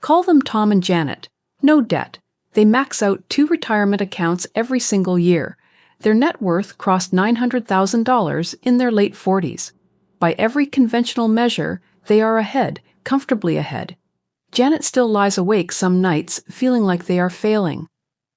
Call them Tom and Janet. No debt. They max out 2 retirement accounts every single year. Their net worth crossed $900,000 in their late 40s. By every conventional measure, they are ahead, comfortably ahead. Janet still lies awake some nights feeling like they are failing.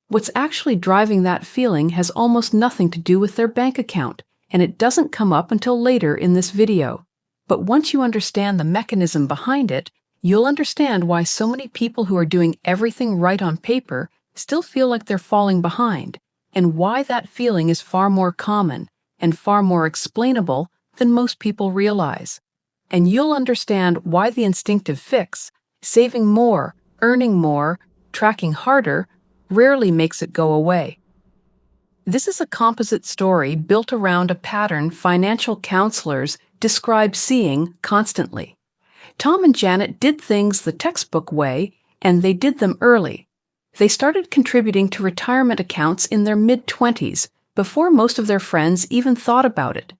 What's actually driving that feeling has almost nothing to do with their bank account, and it doesn't come up until later in this video. But once you understand the mechanism behind it, you'll understand why so many people who are doing everything right on paper still feel like they're falling behind, and why that feeling is far more common and far more explainable than most people realize. And you'll understand why the instinctive fix, saving more, earning more, tracking harder, rarely makes it go away. This is a composite story built around a pattern financial counselors describe seeing constantly. Tom and Janet did things the textbook way, and they did them early. They started contributing to retirement accounts in their mid-20s, before most of their friends even thought about it.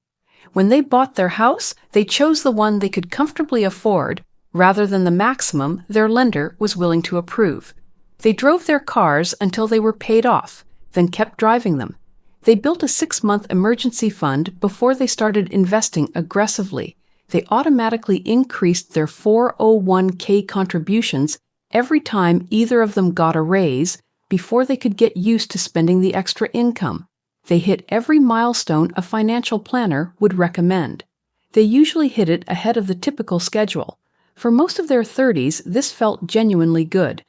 When they bought their house, they chose the one they could comfortably afford, rather than the maximum their lender was willing to approve. They drove their cars until they were paid off, then kept driving them. They built a 6-month emergency fund before they started investing aggressively. They automatically increased their 401k contributions every time either of them got a raise before they could get used to spending the extra income. They hit every milestone a financial planner would recommend. They usually hit it ahead of the typical schedule. For most of their 30s, this felt genuinely good.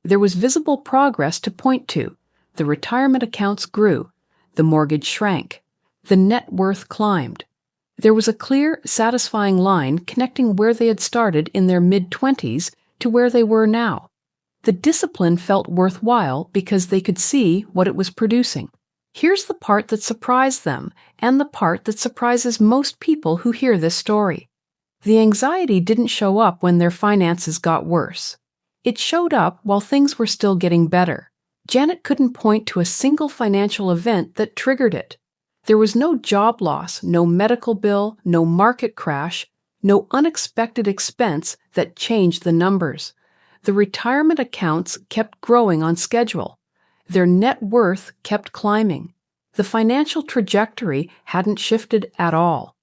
There was visible progress to point to. The retirement accounts grew. The mortgage shrank. The net worth climbed. There was a clear, satisfying line connecting where they had started in their mid-20s to where they were now. The discipline felt worthwhile because they could see what it was producing. Here's the part that surprised them, and the part that surprises most people who hear this story. The anxiety didn't show up when their finances got worse. It showed up while things were still getting better. Janet couldn't point to a single financial event that triggered it. There was no job loss, no medical bill, no market crash, no unexpected expense that changed the numbers. The retirement accounts kept growing on schedule. Their net worth kept climbing. The financial trajectory hadn't shifted at all.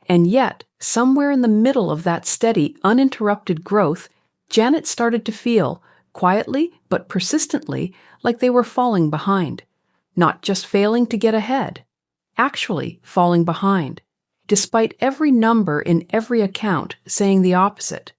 And yet, somewhere in the middle of that steady, uninterrupted growth, Janet started to feel, quietly but persistently, like they were falling behind. Not just failing to get ahead, actually falling behind, despite every number in every account saying the opposite.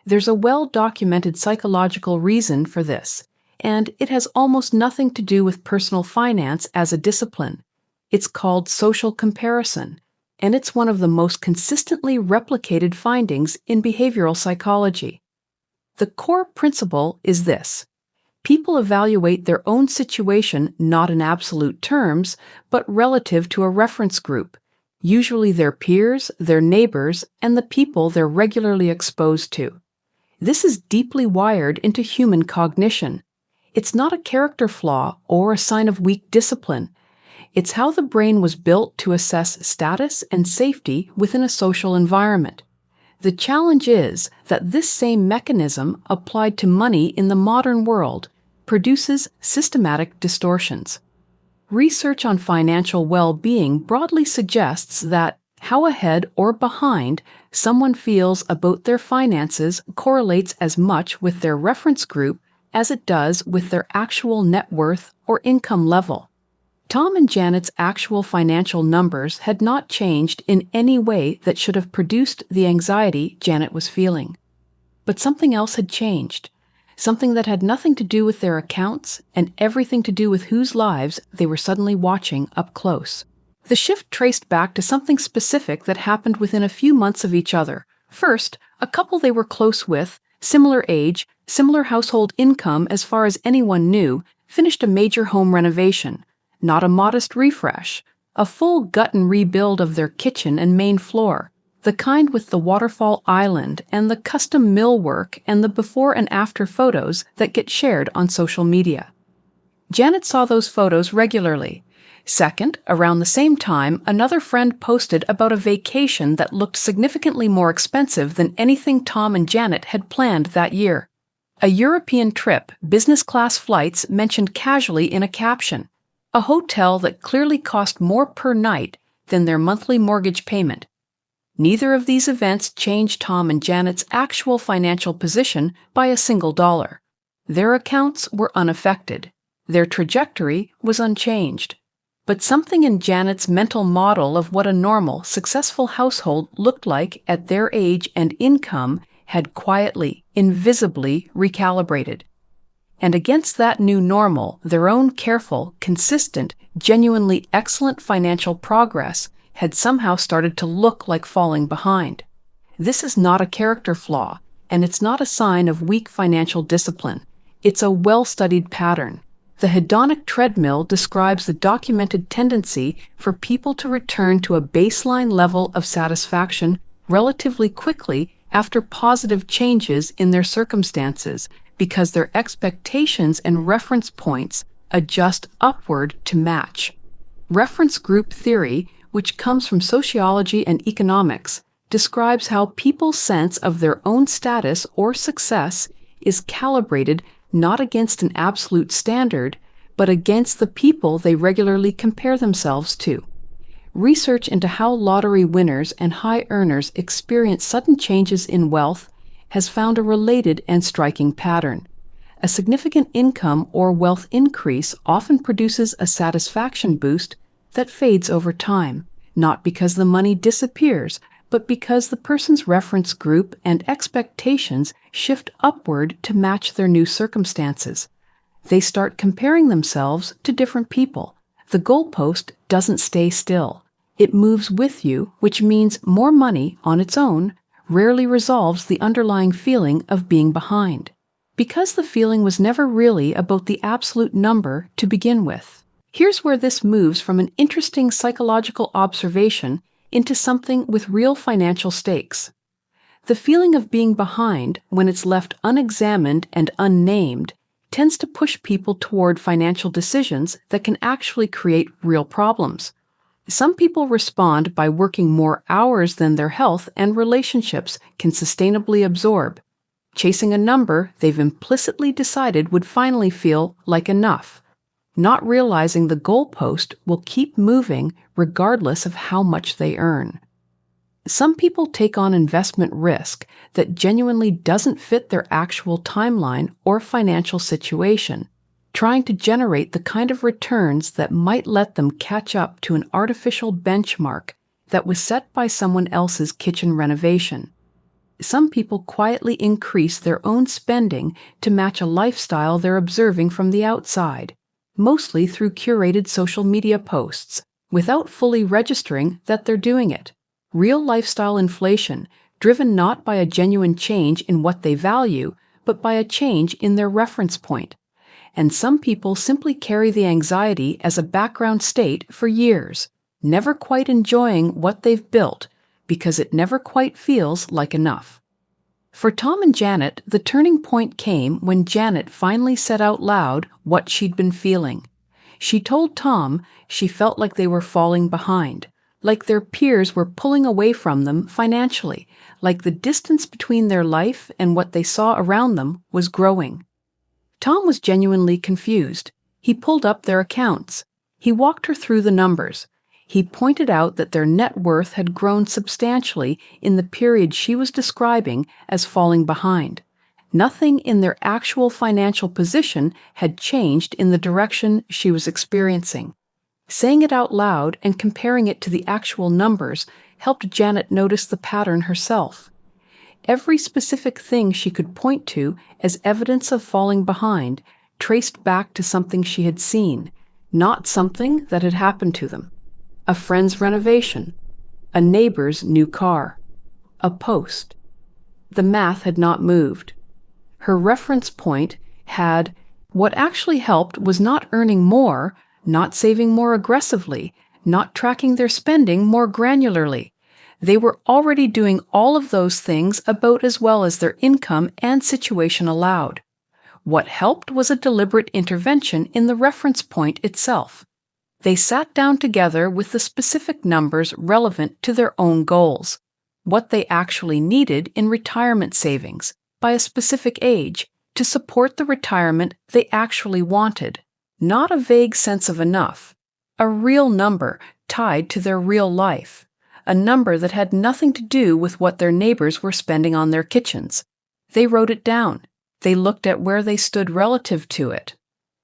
There's a well-documented psychological reason for this, and it has almost nothing to do with personal finance as a discipline. It's called social comparison, and it's one of the most consistently replicated findings in behavioral psychology. The core principle is this. People evaluate their own situation not in absolute terms, but relative to a reference group, usually their peers, their neighbors, and the people they're regularly exposed to. This is deeply wired into human cognition. It's not a character flaw or a sign of weak discipline. It's how the brain was built to assess status and safety within a social environment. The challenge is that this same mechanism applied to money in the modern world produces systematic distortions. Research on financial well-being broadly suggests that how ahead or behind someone feels about their finances correlates as much with their reference group as it does with their actual net worth or income level. Tom and Janet's actual financial numbers had not changed in any way that should have produced the anxiety Janet was feeling. But something else had changed, something that had nothing to do with their accounts and everything to do with whose lives they were suddenly watching up close. The shift traced back to something specific that happened within a few months of each other. First, a couple they were close with, similar age, similar household income as far as anyone knew, finished a major home renovation. Not a modest refresh, a full gut and rebuild of their kitchen and main floor, the kind with the waterfall island and the custom millwork and the before and after photos that get shared on social media. Janet saw those photos regularly. Second, around the same time, another friend posted about a vacation that looked significantly more expensive than anything Tom and Janet had planned that year. A European trip, business class flights mentioned casually in a caption, a hotel that clearly cost more per night than their monthly mortgage payment. Neither of these events changed Tom and Janet's actual financial position by a single dollar. Their accounts were unaffected. Their trajectory was unchanged. But something in Janet's mental model of what a normal, successful household looked like at their age and income had quietly, invisibly recalibrated. And against that new normal, their own careful, consistent, genuinely excellent financial progress had somehow started to look like falling behind. This is not a character flaw, and it's not a sign of weak financial discipline. It's a well-studied pattern. The hedonic treadmill describes the documented tendency for people to return to a baseline level of satisfaction relatively quickly after positive changes in their circumstances, because their expectations and reference points adjust upward to match. Reference group theory, which comes from sociology and economics, describes how people's sense of their own status or success is calibrated not against an absolute standard, but against the people they regularly compare themselves to. Research into how lottery winners and high earners experience sudden changes in wealth has found a related and striking pattern. A significant income or wealth increase often produces a satisfaction boost that fades over time, not because the money disappears, but because the person's reference group and expectations shift upward to match their new circumstances. They start comparing themselves to different people. The goalpost doesn't stay still. It moves with you, which means more money on its own rarely resolves the underlying feeling of being behind, because the feeling was never really about the absolute number to begin with. Here's where this moves from an interesting psychological observation into something with real financial stakes. The feeling of being behind, when it's left unexamined and unnamed, tends to push people toward financial decisions that can actually create real problems. Some people respond by working more hours than their health and relationships can sustainably absorb, chasing a number they've implicitly decided would finally feel like enough, not realizing the goalpost will keep moving regardless of how much they earn. Some people take on investment risk that genuinely doesn't fit their actual timeline or financial situation, trying to generate the kind of returns that might let them catch up to an artificial benchmark that was set by someone else's kitchen renovation. Some people quietly increase their own spending to match a lifestyle they're observing from the outside, mostly through curated social media posts, without fully registering that they're doing it. Real lifestyle inflation, driven not by a genuine change in what they value, but by a change in their reference point. And some people simply carry the anxiety as a background state for years, never quite enjoying what they've built because it never quite feels like enough. For Tom and Janet, the turning point came when Janet finally said out loud what she'd been feeling. She told Tom she felt like they were falling behind, like their peers were pulling away from them financially, like the distance between their life and what they saw around them was growing. Tom was genuinely confused. He pulled up their accounts. He walked her through the numbers. He pointed out that their net worth had grown substantially in the period she was describing as falling behind. Nothing in their actual financial position had changed in the direction she was experiencing. Saying it out loud and comparing it to the actual numbers helped Janet notice the pattern herself. Every specific thing she could point to as evidence of falling behind traced back to something she had seen, not something that had happened to them. A friend's renovation, a neighbor's new car, a post. The math had not moved. Her reference point had. What actually helped was not earning more, not saving more aggressively, not tracking their spending more granularly. They were already doing all of those things about as well as their income and situation allowed. What helped was a deliberate intervention in the reference point itself. They sat down together with the specific numbers relevant to their own goals, what they actually needed in retirement savings, by a specific age, to support the retirement they actually wanted, not a vague sense of enough, a real number tied to their real life, a number that had nothing to do with what their neighbors were spending on their kitchens. They wrote it down, they looked at where they stood relative to it,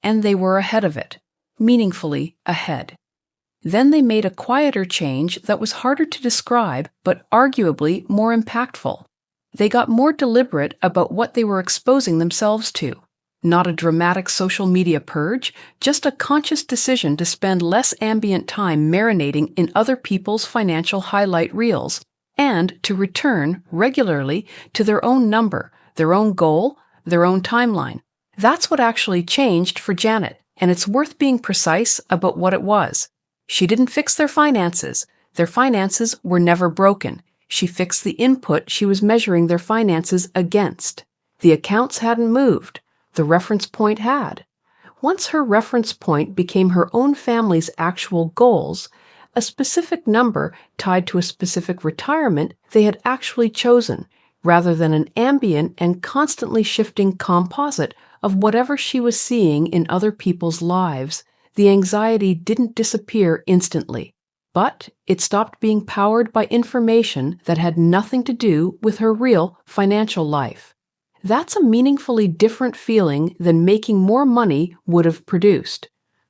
and they were ahead of it, meaningfully ahead. Then they made a quieter change that was harder to describe but arguably more impactful. They got more deliberate about what they were exposing themselves to. Not a dramatic social media purge, just a conscious decision to spend less ambient time marinating in other people's financial highlight reels, and to return regularly to their own number, their own goal, their own timeline. That's what actually changed for Janet, and it's worth being precise about what it was. She didn't fix their finances. Their finances were never broken. She fixed the input she was measuring their finances against. The accounts hadn't moved. The reference point had. Once her reference point became her own family's actual goals, a specific number tied to a specific retirement they had actually chosen, rather than an ambient and constantly shifting composite of whatever she was seeing in other people's lives, the anxiety didn't disappear instantly. But it stopped being powered by information that had nothing to do with her real financial life. That's a meaningfully different feeling than making more money would have produced.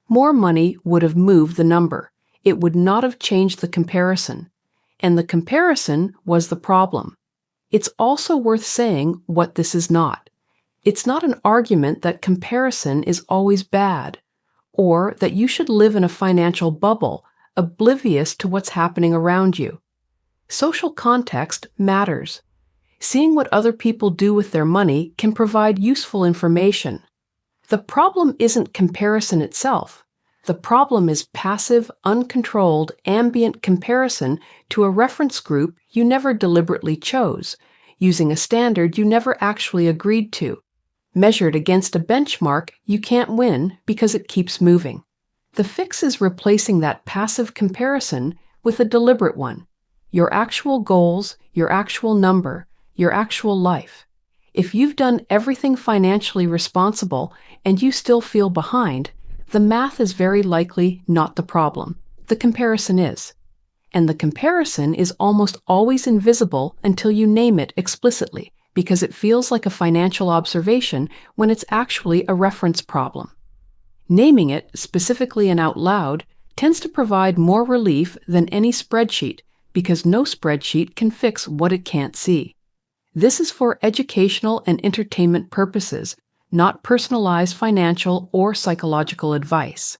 More money would have moved the number. It would not have changed the comparison. And the comparison was the problem. It's also worth saying what this is not. It's not an argument that comparison is always bad, or that you should live in a financial bubble, oblivious to what's happening around you. Social context matters. Seeing what other people do with their money can provide useful information. The problem isn't comparison itself. The problem is passive, uncontrolled, ambient comparison to a reference group you never deliberately chose, using a standard you never actually agreed to, measured against a benchmark you can't win because it keeps moving. The fix is replacing that passive comparison with a deliberate one. Your actual goals, your actual number, your actual life. If you've done everything financially responsible and you still feel behind, the math is very likely not the problem. The comparison is. And the comparison is almost always invisible until you name it explicitly, because it feels like a financial observation when it's actually a reference problem. Naming it, specifically and out loud, tends to provide more relief than any spreadsheet, because no spreadsheet can fix what it can't see. This is for educational and entertainment purposes, not personalized financial or psychological advice.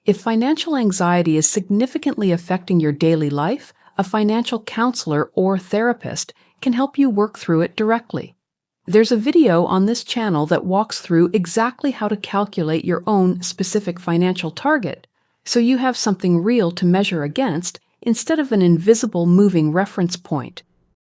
If financial anxiety is significantly affecting your daily life, a financial counselor or therapist can help you work through it directly. There's a video on this channel that walks through exactly how to calculate your own specific financial target, so you have something real to measure against instead of an invisible moving reference point.